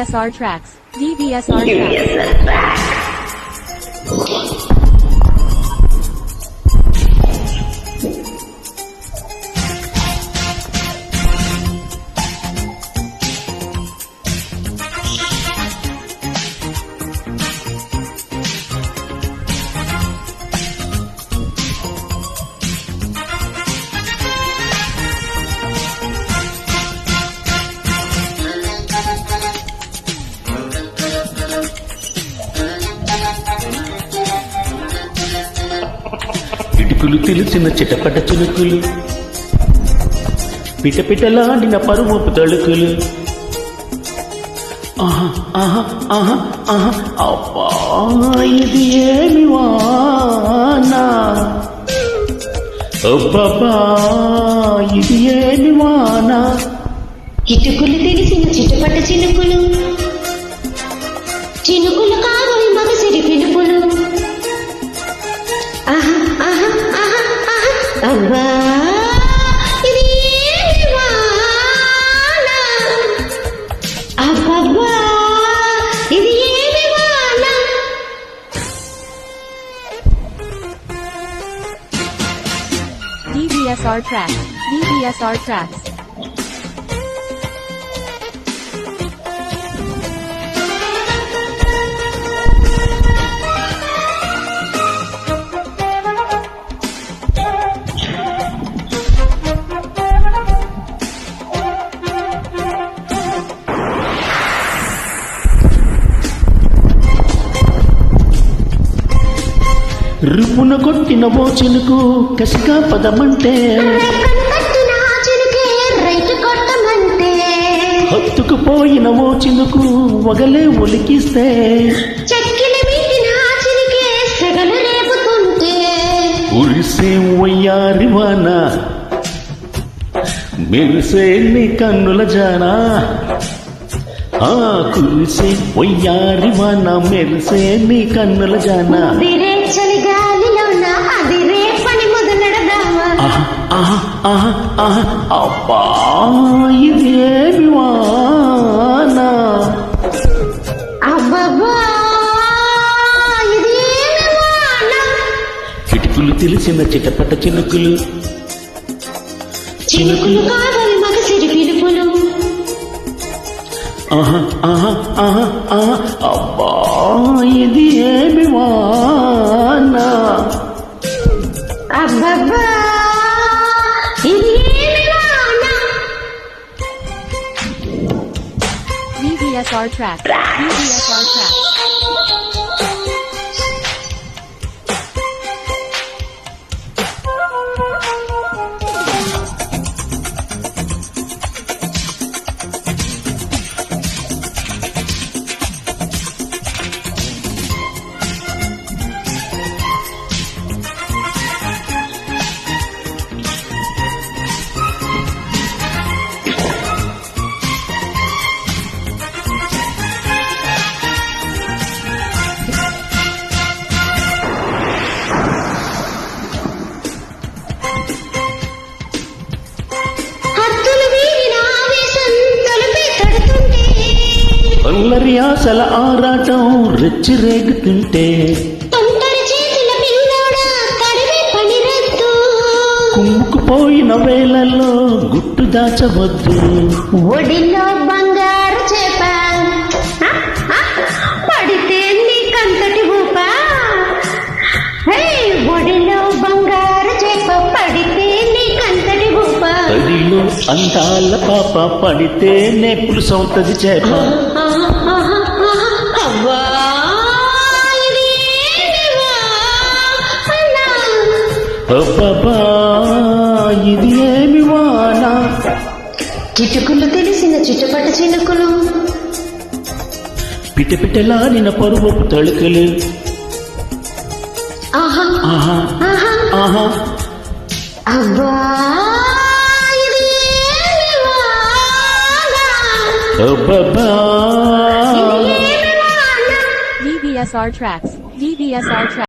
DVSR Tracks. DVSR Tracks. ఇటుకులు తెలిసిన చిటపట చినుకులు, పిటపిటలాడిన పరువపు తళుకులు. ఆహా ఆహా ఆహా ఆహా అబ్బా, ఇది ఏమి వానా, అబ్బబ్బా ఇది ఏమి వానా. ఇటుకులు తెలిసిన చిటపట చినుకులు, చినుకులు కావాలి మగసిరి పిలుపులు. ఆహా ఆహా ఆహా ఆహా అబ్బా, ఇది ఏమి వాన, అబ్బబ్బా ఇది ఏమి వాన. DVSR Tracks. DVSR Tracks. రుపున కొట్టిన ఓ చినుకు కసిగా పదమంటే, కట్టిన చినుకే రైతు కొట్టమంటే, హత్తుకుపోయిన ఓ చినుకు వగలే ఒలికిస్తే, చెక్కిలి మీటిన చినుకే సెగలు రేపుతుంటే, ఉరిసే వయ్యారి వాన, మెరిసే నీ కన్నుల జానా. ఆ కురిసే వయ్యారి వాన, మెరిసే నీ కన్నుల జానా. విరే చలి గాలిలోన అదిరే పని మొదలెడదామా. ఆహా ఆహా ఆహా ఆహా అబ్బా, ఇది ఏమి వానా, అబ్బబ్బా ఇది ఏమి వాన. కిటికీలు తెలిసిన చిటపట చినుకులు, చినుకులు కావాలి మగసిరి పిలుపులు. ఆహా ఆహా ఆహా ఆహా అబ్బా, ఇది ఏమి వానా, అబ్బబ్బా ఇది ఏమి వాన. DVSR Tracks. DVSR Tracks. హద్దులు వీడిన ఆవేశం తలుపే తడుతుంటే, అల్లరి ఆశల ఆరాటం రెచ్చి రేగుతుంటే, తొంటరి చేతుల పిల్లోడ తడివే పని రద్దు. కుమ్ముకుపోయిన వేళల్లో గుట్టు దాచవద్దు. ఒడిలో బంగారు చేప పడితే నీకంతటి ఊప. ఒడిలో బంగారు చేప పడితే నీకంతటి ఊప. అడిలో అందాల పాప పడితే నేపులు సౌతది చేప. అవ్వా ఇది ఏమి వాన. అబ్బబ్బా ఇది ఏమి వానా, కిటుకులు తెలిసిన చిటుపట చినుకులు, పిటపిటలాడిన పరువపు తళుకులు. ఆహా ఆహా ఆహా ఆహా అవ్వా ఇది ఏమి వాన. అబ్బబ్బా. ఇది ఏమి వాన. DVSR Tracks. DVSR Tracks.